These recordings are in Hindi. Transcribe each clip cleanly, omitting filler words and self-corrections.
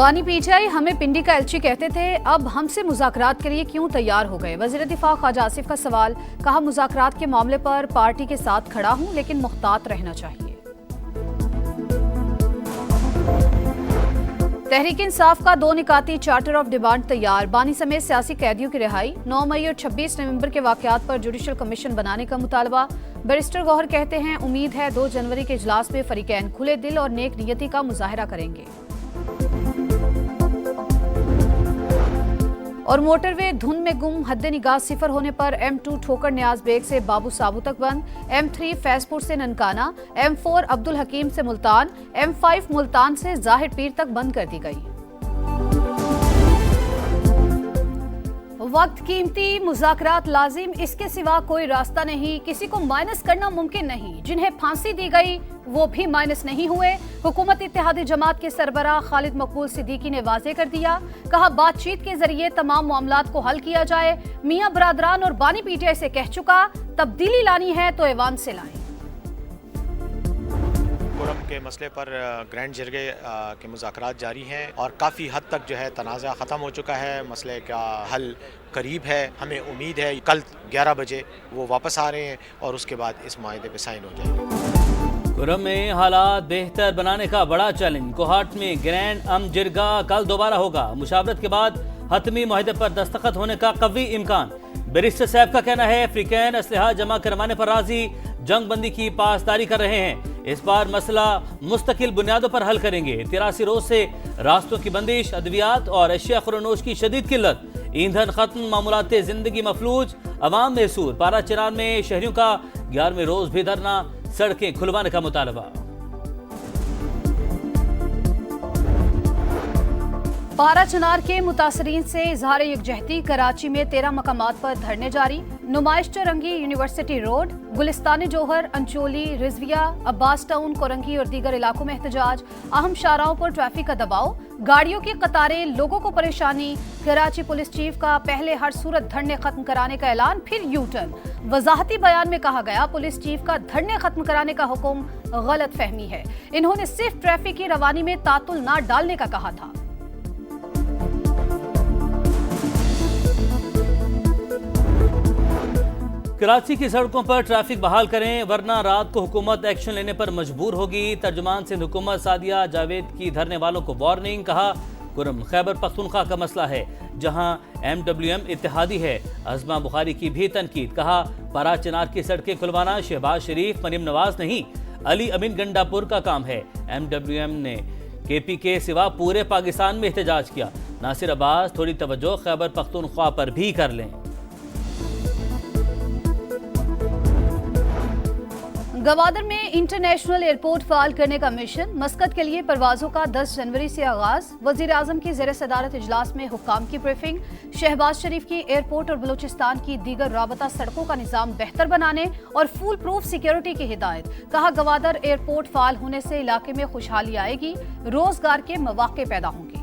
बानी पीटीआई हमें पिंडी का एलची कहते थे, अब हमसे मुज़ाकरात के लिए क्यों तैयार हो गए? वज़ीर दिफा ख्वाजा आसिफ का सवाल। कहा, मुज़ाकरात के मामले पर पार्टी के साथ खड़ा हूं, लेकिन मुहतात रहना चाहिए। तहरीक इंसाफ का 2 निकाती चार्टर ऑफ डिमांड तैयार। बानी समेत सियासी कैदियों की रिहाई। 9 मई और 26 नवंबर के वाकयात पर जुडिशल कमीशन बनाने का मुतालबा। बैरिस्टर गौहर कहते हैं, उम्मीद है 2 जनवरी के इजलास में फरीकैन खुले दिल और नेक नियति का मुजाहरा करेंगे। और मोटरवे धुंध में गुम, हद निगाह सिफर होने पर M2 ठोकर न्याज बेग से बाबू साबू तक बंद। M3 फैजपुर से ननकाना, M4 अब्दुल हकीम से मुल्तान, M5 मुल्तान से जाहिर पीर तक बंद कर दी गई। वक्त कीमती, मुज़ाकरात लाजिम, इसके सिवा कोई रास्ता नहीं। किसी को माइनस करना मुमकिन नहीं। जिन्हें फांसी दी गई वो भी माइनस नहीं हुए। हुकूमत इत्तेहादी जमात के सरबराह खालिद मकबूल सिद्दीकी ने वाज़ेह कर दिया। कहा, बातचीत के जरिए तमाम मामलात को हल किया जाए। मियां बरादरान और बानी पीटीआई से कह चुका, तब्दीली लानी है तो ऐवान से लाएं। कुरम के मसले पर ग्रैंड जरगे के मुज़ाकरात जारी हैं और काफ़ी हद तक जो है तनाज़ा ख़त्म हो चुका है। मसले का हल करीब है। हमें उम्मीद है कल 11 बजे वो वापस आ रहे हैं और उसके बाद इस माहदे पे साइन हो जाएंगे। कुरम में हालात बेहतर बनाने का बड़ा चैलेंज। कोहाट में ग्रैंड जिरगा कल दोबारा होगा। मुशावरत के बाद हतमी माहदे पर दस्तखत होने का कवी इम्कान। बैरिस्टर साहब का कहना है, अफ्रीकन असलहा जमा करवाने पर राजी, जंग बंदी की पासदारी कर रहे हैं। इस बार मसला मुस्तकिल बुनियादों पर हल करेंगे। 83 रोज से रास्तों की बंदिश, अद्वियात और अशिया खुरनोश की शदीद किल्लत, ईंधन खत्म, मामूलात जिंदगी मफलूज, अवाम महसूर। पारा चिनार में शहरियों का 11वें रोज भी धरना, सड़कें खुलवाने का मुतालबा। पारा चिनार के मुतासरीन से इजहार यकजहती। कराची में 13 मकामात पर धरने जारी। नुमाइश चौरंगी, यूनिवर्सिटी रोड, गुलिस्तान जोहर, अंचोली, रिजविया, अब्बास टाउन, कोरंगी और दीगर इलाकों में एहतजाज। अहम शाहराहों पर ट्रैफिक का दबाव, गाड़ियों की कतारें, लोगों को परेशानी। कराची पुलिस चीफ का पहले हर सूरत धरने खत्म कराने का ऐलान, फिर यू टर्न। वजाहती बयान में कहा गया, पुलिस चीफ का धरने खत्म कराने का हुक्म गलत फहमी है। इन्होंने सिर्फ ट्रैफिक की रवानी में तातुल न डालने का कहा था। कराची की सड़कों पर ट्रैफिक बहाल करें, वरना रात को हुकूमत एक्शन लेने पर मजबूर होगी। तर्जुमान सिंध हुकूमत सादिया जावेद की धरने वालों को वार्निंग। कहा, कुरम खैबर पख्तूनख्वा का मसला है, जहां MWM इत्तेहादी है। अज़मा बुखारी की भी तनकीद। कहा, पारा चिनार की सड़कें खुलवाना शहबाज शरीफ, मरीम नवाज नहीं, अली अमीन गंडापुर का काम है। MWM ने KP के सिवा पूरे पाकिस्तान में एहतजाज किया। नासिर अब्बास थोड़ी तवज्जो खैबर पख्तूनख्वा पर भी कर लें। गवादर में इंटरनेशनल एयरपोर्ट फाल करने का मिशन। मस्कत के लिए परवाजों का 10 जनवरी से आगाज। वजीर आजम की ज़ेर सदारत इजलास में हुक्काम की ब्रीफिंग। शहबाज शरीफ की एयरपोर्ट और बलूचिस्तान की दीगर राबता सड़कों का निज़ाम बेहतर बनाने और फुल प्रूफ सिक्योरिटी की हिदायत। कहा, गवादर एयरपोर्ट फाल होने से इलाके में खुशहाली आएगी, रोजगार के मौके पैदा होंगे।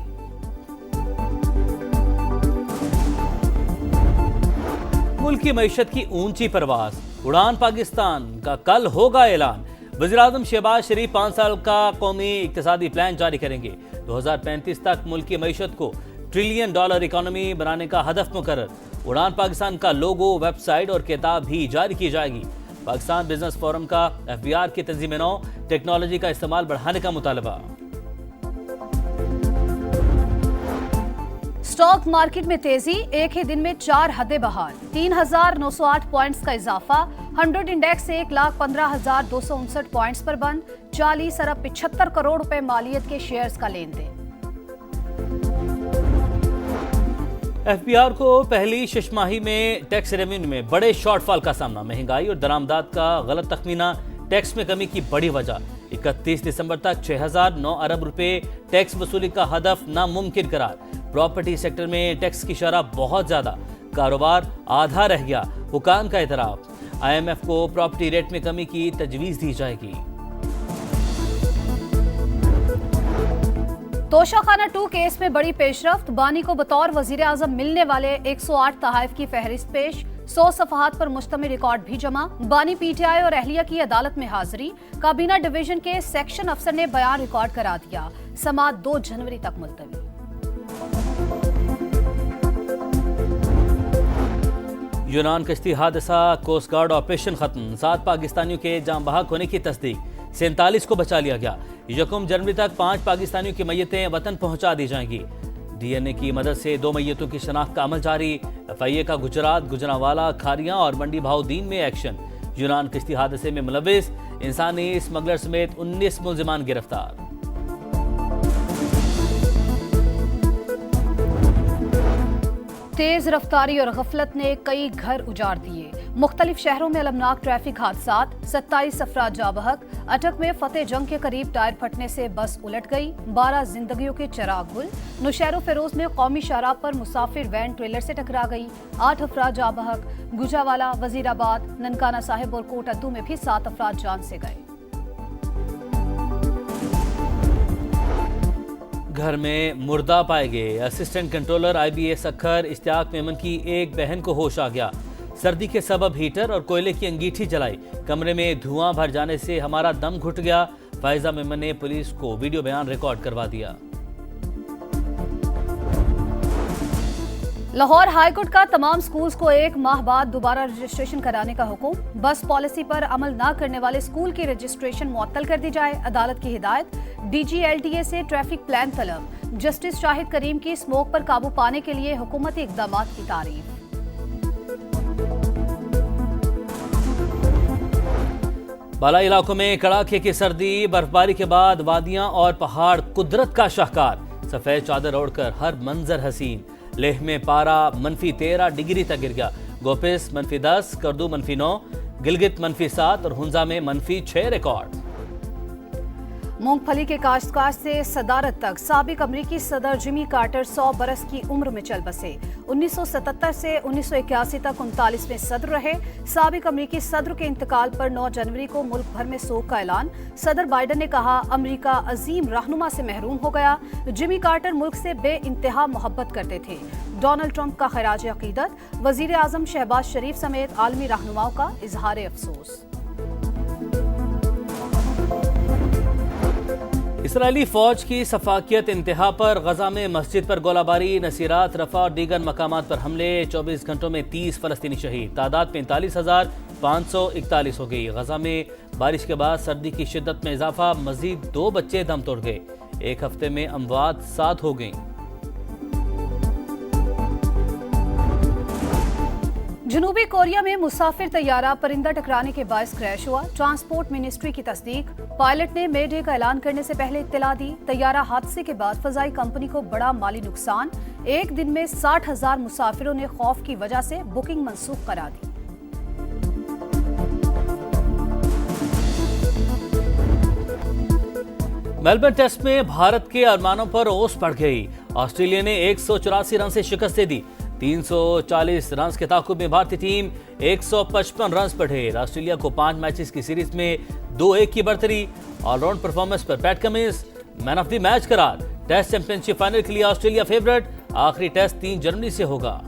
मुल्क की मईशत की ऊंची परवाज, उड़ान पाकिस्तान का कल होगा ऐलान। वज़ीर-ए-आज़म शहबाज शरीफ 5 साल का कौमी इक्तिसादी प्लान जारी करेंगे। 2035 तक मुल्क की मईशत को $1 ट्रिलियन इकोनॉमी बनाने का हदफ मुकर्रर। उड़ान पाकिस्तान का लोगो, वेबसाइट और किताब भी जारी की जाएगी। पाकिस्तान बिजनेस फोरम का FBR की तंजीम नौ, टेक्नोलॉजी का इस्तेमाल बढ़ाने का मुतालबा। स्टॉक मार्केट में तेजी, एक ही दिन में 4 हदें बहाल। 3,908 पॉइंट्स का इजाफा। 100 इंडेक्स 1,15,259 पॉइंट्स पर बंद। 40 अरब 75 करोड़ रुपए मालियत के शेयर्स का लेन देन। FBR को पहली शशमाही में टैक्स रेवेन्यू में बड़े शॉर्टफॉल का सामना। महंगाई और दरामदात का गलत तखमीना टैक्स में कमी की बड़ी वजह। 31 दिसंबर तक 6,009 अरब रुपए टैक्स वसूली का हदफ नामुमकिन करार। प्रॉपर्टी सेक्टर में टैक्स की शरह बहुत ज्यादा, कारोबार आधा रह गया। हुकाम का एतराफ। IMF को प्रॉपर्टी रेट में कमी की तजवीज दी जाएगी। तोशाखाना 2 केस में बड़ी पेशरफ्त। बानी को बतौर वजीर आजम मिलने वाले 108 तहाइफ की फहरिस्त पेश। 100 सफहात पर मुश्तमिल रिकॉर्ड भी जमा। बानी PTI और अहलिया की अदालत में हाजिरी। काबीना डिवीजन के सेक्शन अफसर ने बयान रिकॉर्ड करा दिया। समाअत 2 जनवरी तक मुलतवी। यूनान कश्ती हादसा, कोस्ट गार्ड ऑपरेशन खत्म, 7 पाकिस्तानियों के जाम बहक होने की तस्दीक, 47 को बचा लिया गया। 1 जनवरी तक 5 पाकिस्तानियों की मैयतें वतन पहुंचा दी जाएंगी। DNA की मदद से 2 मैयतों की शनाख्त का अमल जारी। FIA का गुजरात, गुजरांवाला, खारियां और मंडी भाउदीन में एक्शन। यूनान कश्ती हादसे में मुलविस इंसानी स्मगलर समेत 19 मुल्जिमान गिरफ्तार। तेज रफ्तारी और गफलत ने कई घर उजाड़ दिए। मुख्तलिफ शहरों में अलमनाक ट्रैफिक हादसात, 27 अफराद जा बहक। अटक में फतेह जंग के करीब टायर फटने से बस उलट गई, 12 जिंदगियों के चिराग गुल। नौशहरो फेरोज में कौमी शाहराह पर मुसाफिर वैन ट्रेलर से टकरा गई, 8 अफराद जा बहक। गुजरांवाला, वजीराबाद, ननकाना साहिब और कोटअद्दू में भी 7 अफराद जान से गए। घर में मुर्दा पाए गए। असिस्टेंट कंट्रोलर IBS अखर इश्तियाक मेमन की एक बहन को होश आ गया। सर्दी के सबब हीटर और कोयले की अंगीठी जलाई, कमरे में धुआं भर जाने से हमारा दम घुट गया। फायजा मेमन ने पुलिस को वीडियो बयान रिकॉर्ड करवा दिया। लाहौर हाईकोर्ट का तमाम स्कूल्स को 1 माह बाद दोबारा रजिस्ट्रेशन कराने का हुक्म। बस पॉलिसी पर अमल न करने वाले स्कूल की रजिस्ट्रेशन मुअत्तल कर दी जाए, अदालत की हिदायत। DG LTA से ट्रैफिक प्लान तलब। जस्टिस शाहिद करीम की स्मोक पर काबू पाने के लिए हुकूमती इकदामात की तारीफ। बालाई इलाकों में कड़ाके की सर्दी, बर्फबारी के बाद वादियां और पहाड़ कुदरत का शाहकार। सफेद चादर ओढ़कर हर मंजर हसीन। लेह में पारा -13 डिग्री तक गिर गया। गोपिस -10, करदू -9, गिलगित -7 और हुंजा में -6 रिकॉर्ड। मूंगफली के काश्तकार से सदारत तक साबिक अमरीकी सदर जिमी कार्टर 100 बरस की उम्र में चल बसे। 1977 से 1981 तक 39वें सदर रहे। साबिक अमरीकी सदर के इंतकाल पर 9 जनवरी को मुल्क भर में सोग का ऐलान। सदर बाइडन ने कहा, अमरीका अजीम रहनुमा से महरूम हो गया। जिमी कार्टर मुल्क से बेइंतहा मोहब्बत करते थे। डोनाल्ड ट्रंप का खराज अकीदत। वजीर आजम शहबाज शरीफ समेत आलमी रहनुमाओं का इजहार अफसोस। इसराइली फौज की सफाकियत इंतहा पर। गजा में मस्जिद पर गोलाबारी, नसीरात, रफा और दीगर मकामात पर हमले। 24 घंटों में 30 फलस्तीनी शहीद। तादाद 45,541 हो गई। गजा में बारिश के बाद सर्दी की शिद्दत में इजाफा। मजीद 2 बच्चे दम तोड़ गए। एक हफ्ते में अमवात 7 हो गई। जनूबी कोरिया में मुसाफिर तैयारा परिंदा टकराने के बायस क्रैश हुआ। ट्रांसपोर्ट मिनिस्ट्री की तस्दीक। पायलट ने मे डे का ऐलान करने से पहले इत्तला दी। तैयारा हादसे के बाद फजाई कंपनी को बड़ा माली नुकसान। एक दिन में 60,000 मुसाफिरों ने खौफ की वजह से बुकिंग मनसूख करा दी। मेलबर्न टेस्ट में भारत के अरमानों पर ओस पड़ गई। ऑस्ट्रेलिया ने 184 रन से शिकस्त दे दी। 340 रन के ताकुब में भारतीय टीम 155 रन पर ढेर। ऑस्ट्रेलिया को 5 मैचेस की सीरीज में 2-1 की बढ़तरी। ऑलराउंड परफॉर्मेंस पर PAT Cummins man of the match करार। टेस्ट चैंपियनशिप फाइनल के लिए ऑस्ट्रेलिया फेवरेट। आखिरी टेस्ट 3 जनवरी से होगा।